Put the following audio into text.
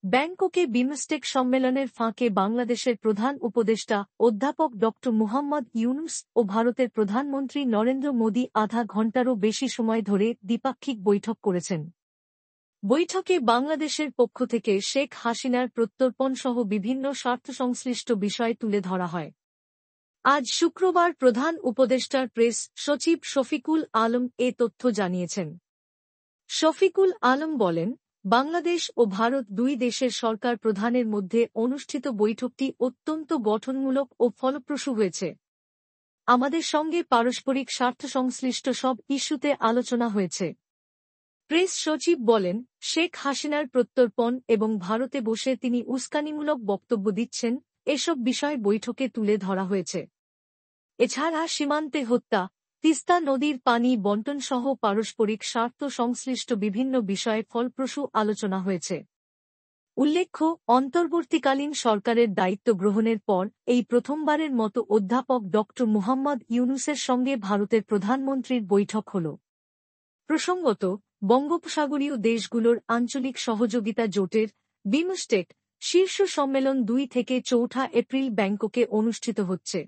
ব্যাংককে বিমস্টেক সম্মেলনের ফাঁকে বাংলাদেশের প্রধান উপদেষ্টা অধ্যাপক ড মুহাম্মদ ইউনূস ও ভারতের প্রধানমন্ত্রী নরেন্দ্র মোদি আধা ঘণ্টারও বেশি সময় ধরে দ্বিপাক্ষিক বৈঠক করেছেন। বৈঠকে বাংলাদেশের পক্ষ থেকে শেখ হাসিনার প্রত্যর্পণসহ বিভিন্ন স্বার্থসংশ্লিষ্ট বিষয় তুলে ধরা হয়। আজ শুক্রবার প্রধান উপদেষ্টার প্রেস সচিব শফিকুল আলম এ তথ্য জানিয়েছেন। শফিকুল আলম বলেন, বাংলাদেশ ও ভারত দুই দেশের সরকার প্রধানের মধ্যে অনুষ্ঠিত বৈঠকটি অত্যন্ত গঠনমূলক ও ফলপ্রসূ হয়েছে। আমাদের সঙ্গে পারস্পরিক স্বার্থসংশ্লিষ্ট সব ইস্যুতে আলোচনা হয়েছে। প্রেস সচিব বলেন, শেখ হাসিনার প্রত্যর্পণ এবং ভারতে বসে তিনি উস্কানিমূলক বক্তব্য দিচ্ছেন, এসব বিষয় বৈঠকে তুলে ধরা হয়েছে। এছাড়া সীমান্তে হত্যা, তিস্তা নদীর পানি বণ্টনসহ পারস্পরিক স্বার্থ সংশ্লিষ্ট বিভিন্ন বিষয়ে ফলপ্রসূ আলোচনা হয়েছে। উল্লেখ্য, অন্তর্বর্তীকালীন সরকারের দায়িত্ব গ্রহণের পর এই প্রথমবারের মতো অধ্যাপক ড মুহাম্মদ ইউনূসের সঙ্গে ভারতের প্রধানমন্ত্রীর বৈঠক হল। প্রসঙ্গত, বঙ্গোপসাগরীয় দেশগুলোর আঞ্চলিক সহযোগিতা জোটের বিমস্টেক শীর্ষ সম্মেলন 2 থেকে 4 এপ্রিল ব্যাংককে অনুষ্ঠিত হচ্ছে।